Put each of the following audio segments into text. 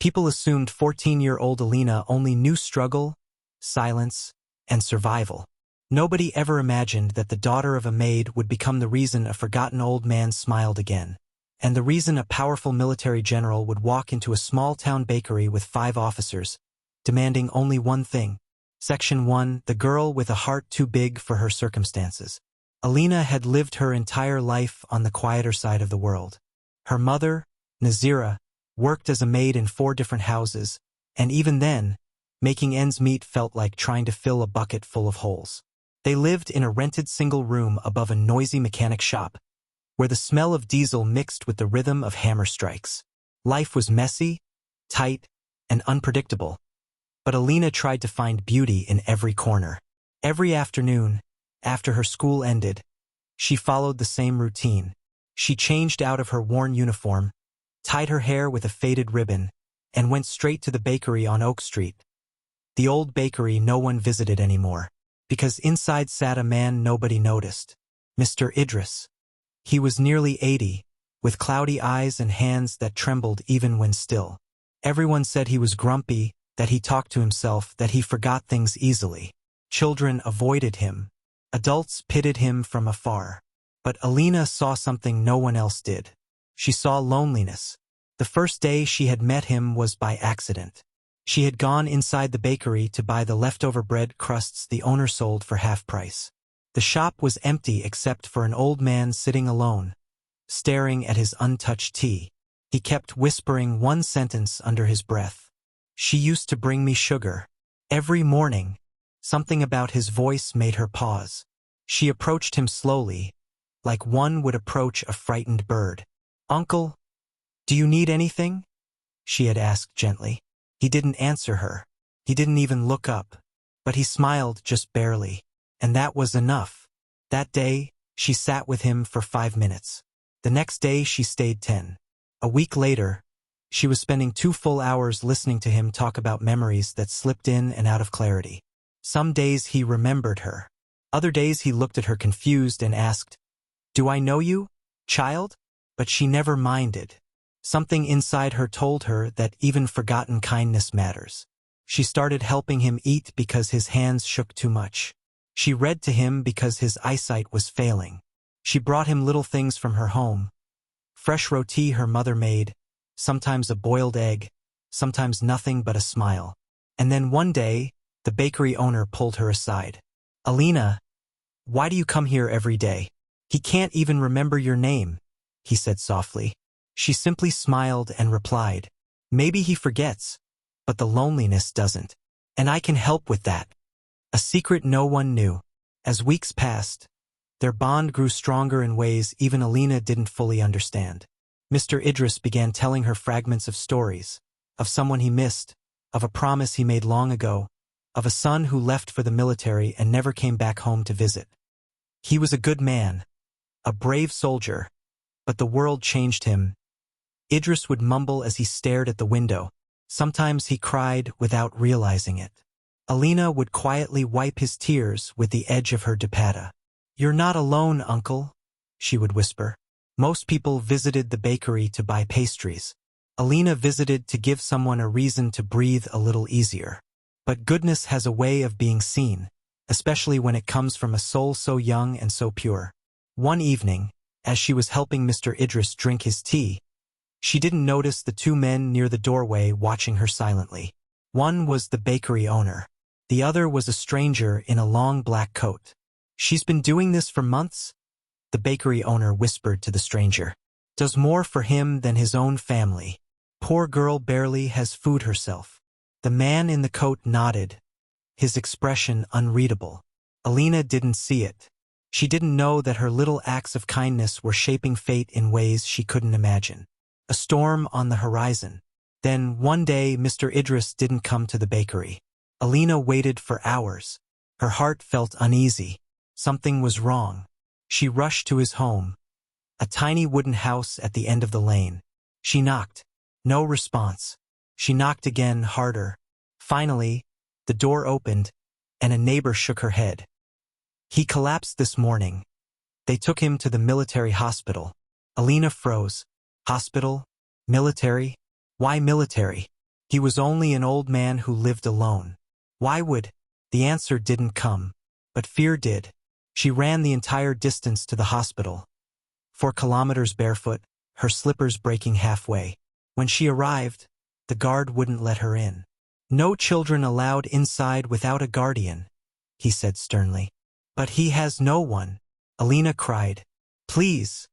People assumed 14-year-old Alina only knew struggle, silence, and survival. Nobody ever imagined that the daughter of a maid would become the reason a forgotten old man smiled again, and the reason a powerful military general would walk into a small-town bakery with 5 officers, demanding only one thing. Section 1. The girl with a heart too big for her circumstances. Alina had lived her entire life on the quieter side of the world. Her mother, Nazira, worked as a maid in 4 different houses, and even then, making ends meet felt like trying to fill a bucket full of holes. They lived in a rented single room above a noisy mechanic shop, where the smell of diesel mixed with the rhythm of hammer strikes. Life was messy, tight, and unpredictable, but Alina tried to find beauty in every corner. Every afternoon, after her school ended, she followed the same routine. She changed out of her worn uniform, tied her hair with a faded ribbon, and went straight to the bakery on Oak Street. The old bakery no one visited anymore, because inside sat a man nobody noticed, Mr. Idris. He was nearly 80, with cloudy eyes and hands that trembled even when still. Everyone said he was grumpy, that he talked to himself, that he forgot things easily. Children avoided him. Adults pitied him from afar. But Alina saw something no one else did. She saw loneliness. The first day she had met him was by accident. She had gone inside the bakery to buy the leftover bread crusts the owner sold for half price. The shop was empty except for an old man sitting alone, staring at his untouched tea. He kept whispering one sentence under his breath. "She used to bring me sugar. Every morning." Something about his voice made her pause. She approached him slowly, like one would approach a frightened bird. "Uncle, do you need anything?" she had asked gently. He didn't answer her. He didn't even look up. But he smiled just barely. And that was enough. That day, she sat with him for 5 minutes. The next day, she stayed 10. A week later, she was spending 2 full hours listening to him talk about memories that slipped in and out of clarity. Some days he remembered her. Other days he looked at her confused and asked, "Do I know you, child?" But she never minded. Something inside her told her that even forgotten kindness matters. She started helping him eat because his hands shook too much. She read to him because his eyesight was failing. She brought him little things from her home. Fresh roti her mother made, sometimes a boiled egg, sometimes nothing but a smile. And then one day, the bakery owner pulled her aside. "Alina, why do you come here every day? He can't even remember your name," he said softly. She simply smiled and replied, "Maybe he forgets, but the loneliness doesn't. And I can help with that." A secret no one knew. As weeks passed, their bond grew stronger in ways even Alina didn't fully understand. Mr. Idris began telling her fragments of stories, of someone he missed, of a promise he made long ago, of a son who left for the military and never came back home to visit. He was a good man, a brave soldier, but the world changed him. Idris would mumble as he stared at the window. Sometimes he cried without realizing it. Alina would quietly wipe his tears with the edge of her dupatta. "You're not alone, uncle," she would whisper. Most people visited the bakery to buy pastries. Alina visited to give someone a reason to breathe a little easier. But goodness has a way of being seen, especially when it comes from a soul so young and so pure. One evening, as she was helping Mr. Idris drink his tea, she didn't notice the 2 men near the doorway watching her silently. One was the bakery owner. The other was a stranger in a long black coat. "She's been doing this for months?" the bakery owner whispered to the stranger. "Does more for him than his own family. Poor girl barely has food herself." The man in the coat nodded, his expression unreadable. Alina didn't see it. She didn't know that her little acts of kindness were shaping fate in ways she couldn't imagine. A storm on the horizon. Then, one day, Mr. Idris didn't come to the bakery. Alina waited for hours. Her heart felt uneasy. Something was wrong. She rushed to his home, a tiny wooden house at the end of the lane. She knocked. No response. She knocked again, harder. Finally, the door opened, and a neighbor shook her head. "He collapsed this morning. They took him to the military hospital." Alina froze. Hospital? Military? Why military? He was only an old man who lived alone. Why would? The answer didn't come. But fear did. She ran the entire distance to the hospital. 4 kilometers barefoot, her slippers breaking halfway. When she arrived, the guard wouldn't let her in. "No children allowed inside without a guardian," he said sternly. "But he has no one," Alina cried. "Please.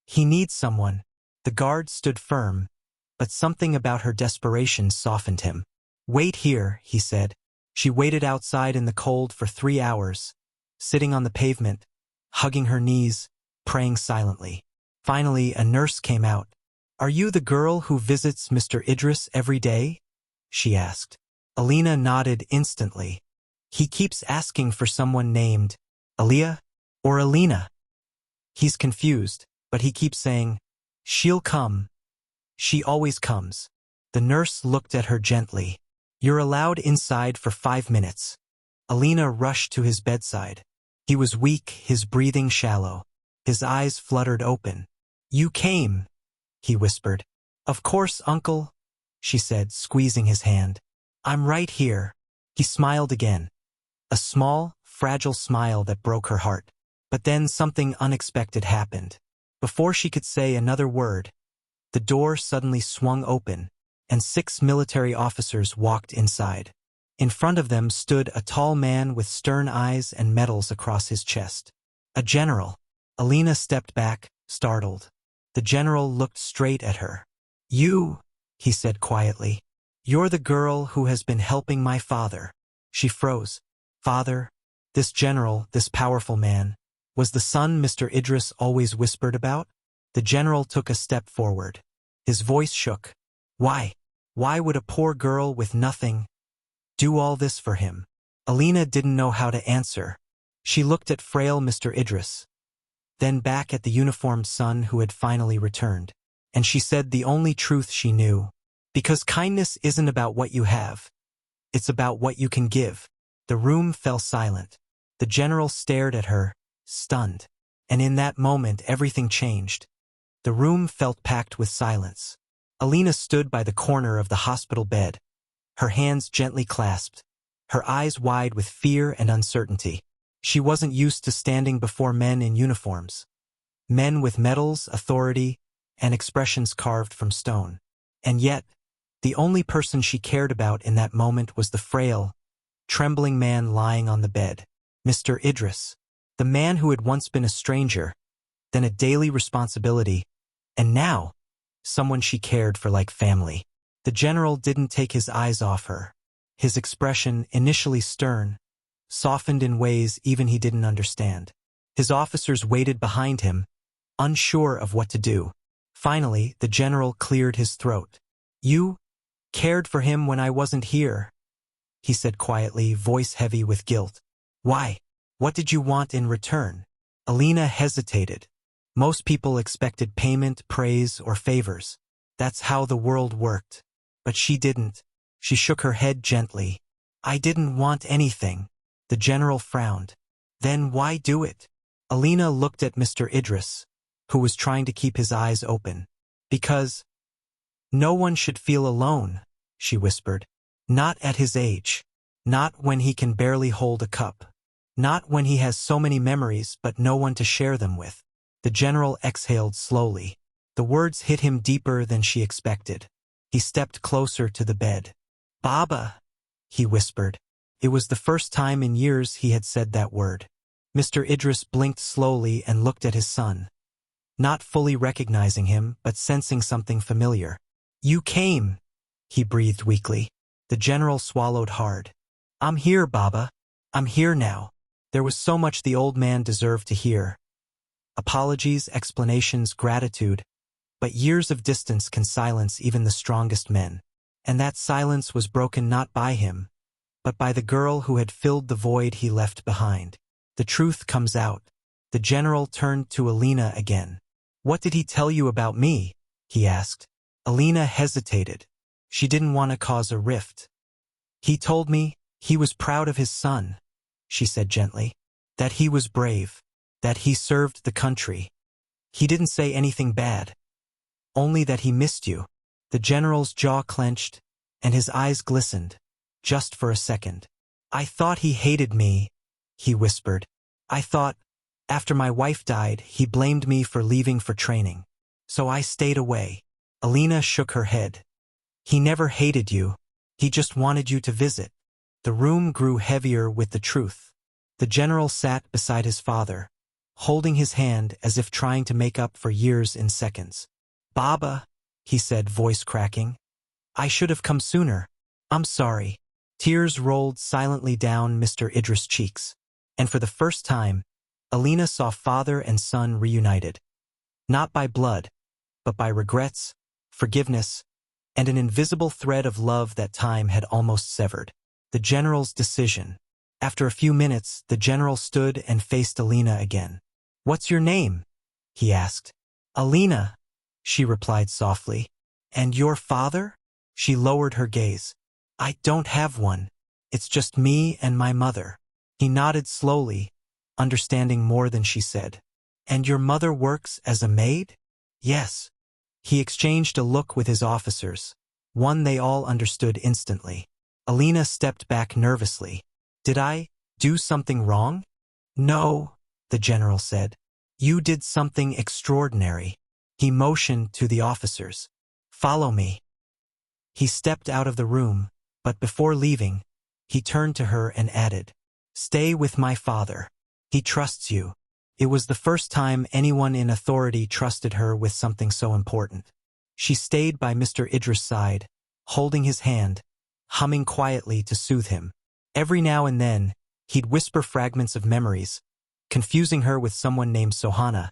He needs someone." The guard stood firm, but something about her desperation softened him. "Wait here," he said. She waited outside in the cold for 3 hours, sitting on the pavement, hugging her knees, praying silently. Finally, a nurse came out. "Are you the girl who visits Mr. Idris every day?" she asked. Alina nodded instantly. "He keeps asking for someone named Aliyah or Alina. He's confused, but he keeps saying, 'She'll come.' She always comes." The nurse looked at her gently. "You're allowed inside for 5 minutes." Alina rushed to his bedside. He was weak, his breathing shallow. His eyes fluttered open. "You came," he whispered. "Of course, uncle," she said, squeezing his hand. "I'm right here." He smiled again. A small, fragile smile that broke her heart. But then something unexpected happened. Before she could say another word, the door suddenly swung open, and 6 military officers walked inside. In front of them stood a tall man with stern eyes and medals across his chest. A general. Alina stepped back, startled. The general looked straight at her. "You," he said quietly. "You're the girl who has been helping my father." She froze. Father? This general, this powerful man, was the son Mr. Idris always whispered about? The general took a step forward. His voice shook. Why? Why would a poor girl with nothing do all this for him? Alina didn't know how to answer. She looked at frail Mr. Idris, then back at the uniformed son who had finally returned. And she said the only truth she knew. Because kindness isn't about what you have. It's about what you can give. The room fell silent. The general stared at her, stunned. And in that moment everything changed. The room felt packed with silence. Alina stood by the corner of the hospital bed, her hands gently clasped, her eyes wide with fear and uncertainty. She wasn't used to standing before men in uniforms. Men with medals, authority, and expressions carved from stone. And yet, the only person she cared about in that moment was the frail, trembling man lying on the bed. Mr. Idris, the man who had once been a stranger, then a daily responsibility, and now, someone she cared for like family. The general didn't take his eyes off her. His expression, initially stern, softened in ways even he didn't understand. His officers waited behind him, unsure of what to do. Finally, the general cleared his throat. You cared for him when I wasn't here, he said quietly, voice heavy with guilt. Why? What did you want in return? Alina hesitated. Most people expected payment, praise, or favors. That's how the world worked. But she didn't. She shook her head gently. I didn't want anything. The general frowned. Then why do it? Alina looked at Mr. Idris, who was trying to keep his eyes open. Because no one should feel alone, she whispered. Not at his age. Not when he can barely hold a cup. Not when he has so many memories but no one to share them with. The general exhaled slowly. The words hit him deeper than she expected. He stepped closer to the bed. Baba, he whispered. It was the first time in years he had said that word. Mr. Idris blinked slowly and looked at his son, not fully recognizing him, but sensing something familiar. You came, he breathed weakly. The general swallowed hard. I'm here, Baba. I'm here now. There was so much the old man deserved to hear. Apologies, explanations, gratitude. But years of distance can silence even the strongest men. And that silence was broken not by him, but by the girl who had filled the void he left behind. The truth comes out. The general turned to Alina again. What did he tell you about me? He asked. Alina hesitated. She didn't want to cause a rift. He told me he was proud of his son, she said gently. That he was brave. That he served the country. He didn't say anything bad. Only that he missed you. The general's jaw clenched, and his eyes glistened, just for a second. "I thought he hated me," he whispered. "I thought, after my wife died, he blamed me for leaving for training. So I stayed away." Alina shook her head. "He never hated you. He just wanted you to visit." The room grew heavier with the truth. The general sat beside his father, holding his hand as if trying to make up for years in seconds. "Baba," he said, voice cracking. "I should have come sooner. I'm sorry." Tears rolled silently down Mr. Idris' cheeks, and for the first time, Alina saw father and son reunited. Not by blood, but by regrets, forgiveness, and an invisible thread of love that time had almost severed. The general's decision. After a few minutes, the general stood and faced Alina again. "What's your name?" he asked. "Alina," she replied softly. "And your father?" She lowered her gaze. "I don't have one. It's just me and my mother." He nodded slowly, understanding more than she said. "And your mother works as a maid?" "Yes." He exchanged a look with his officers, one they all understood instantly. Alina stepped back nervously. "Did I do something wrong?" "No," the general said. "You did something extraordinary." He motioned to the officers. "Follow me." He stepped out of the room, but before leaving, he turned to her and added, "Stay with my father. He trusts you." It was the first time anyone in authority trusted her with something so important. She stayed by Mr. Idris' side, holding his hand, humming quietly to soothe him. Every now and then, he'd whisper fragments of memories, confusing her with someone named Sohana,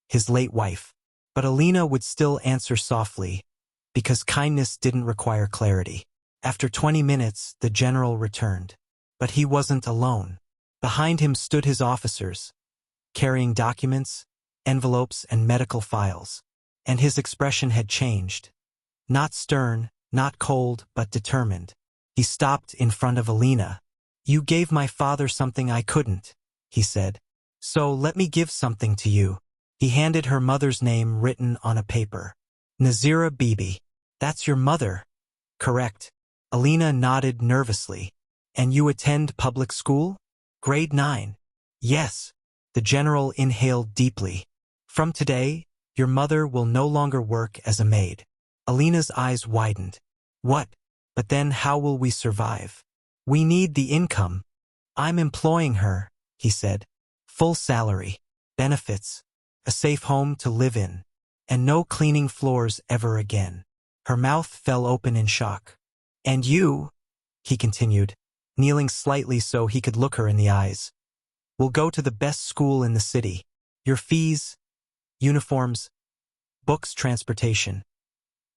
his late wife. But Alina would still answer softly, because kindness didn't require clarity. After 20 minutes, the general returned. But he wasn't alone. Behind him stood his officers, carrying documents, envelopes, and medical files. And his expression had changed. Not stern, not cold, but determined. He stopped in front of Alina. "You gave my father something I couldn't," he said. "So let me give something to you." He handed her mother's name written on a paper. "Nazira Bibi. That's your mother, correct?" Alina nodded nervously. "And you attend public school?" "Grade 9. "Yes." The general inhaled deeply. "From today, your mother will no longer work as a maid." Alina's eyes widened. "What? But then how will we survive?" "We need the income." "I'm employing her," he said. "Full salary, benefits, a safe home to live in, and no cleaning floors ever again." Her mouth fell open in shock. "And you," he continued, kneeling slightly so he could look her in the eyes, "will go to the best school in the city. Your fees, uniforms, books, transportation,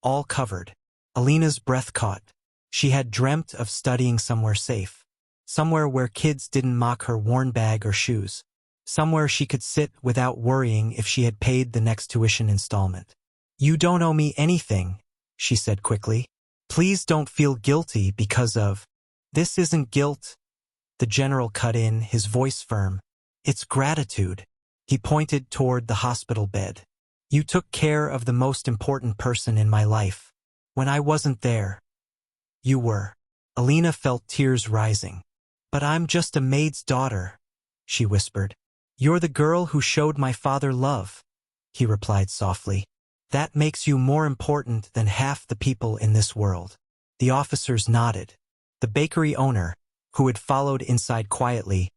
all covered." Alina's breath caught. She had dreamt of studying somewhere safe, somewhere where kids didn't mock her worn bag or shoes, somewhere she could sit without worrying if she had paid the next tuition installment. "You don't owe me anything," she said quickly. "Please don't feel guilty because of—" "This isn't guilt," the general cut in, his voice firm. "It's gratitude." He pointed toward the hospital bed. "You took care of the most important person in my life. When I wasn't there, you were." Alina felt tears rising. "But I'm just a maid's daughter," she whispered. "You're the girl who showed my father love," he replied softly. "That makes you more important than half the people in this world." The officers nodded. The bakery owner, who had followed inside quietly,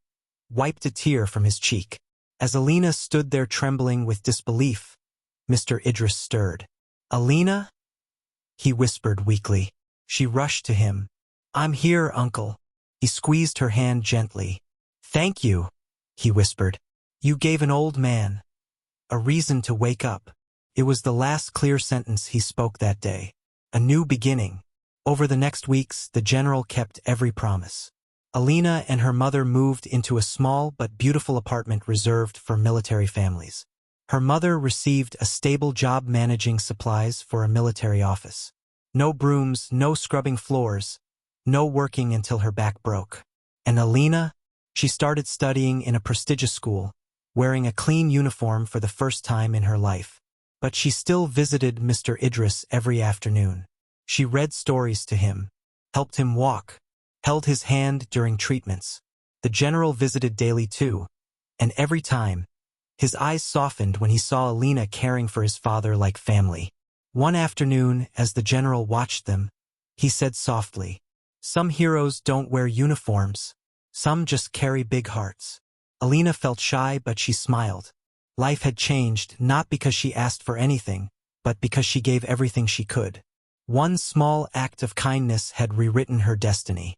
wiped a tear from his cheek. As Alina stood there trembling with disbelief, Mr. Idris stirred. "Alina?" he whispered weakly. She rushed to him. "I'm here, uncle." He squeezed her hand gently. "Thank you," he whispered. "You gave an old man a reason to wake up." It was the last clear sentence he spoke that day. A new beginning. Over the next weeks, the general kept every promise. Alina and her mother moved into a small but beautiful apartment reserved for military families. Her mother received a stable job managing supplies for a military office. No brooms, no scrubbing floors, no working until her back broke. And Alina? She started studying in a prestigious school, wearing a clean uniform for the first time in her life. But she still visited Mr. Idris every afternoon. She read stories to him, helped him walk, held his hand during treatments. The general visited daily too, and every time, his eyes softened when he saw Alina caring for his father like family. One afternoon, as the general watched them, he said softly, "Some heroes don't wear uniforms. Some just carry big hearts." Alina felt shy, but she smiled. Life had changed, not because she asked for anything, but because she gave everything she could. One small act of kindness had rewritten her destiny.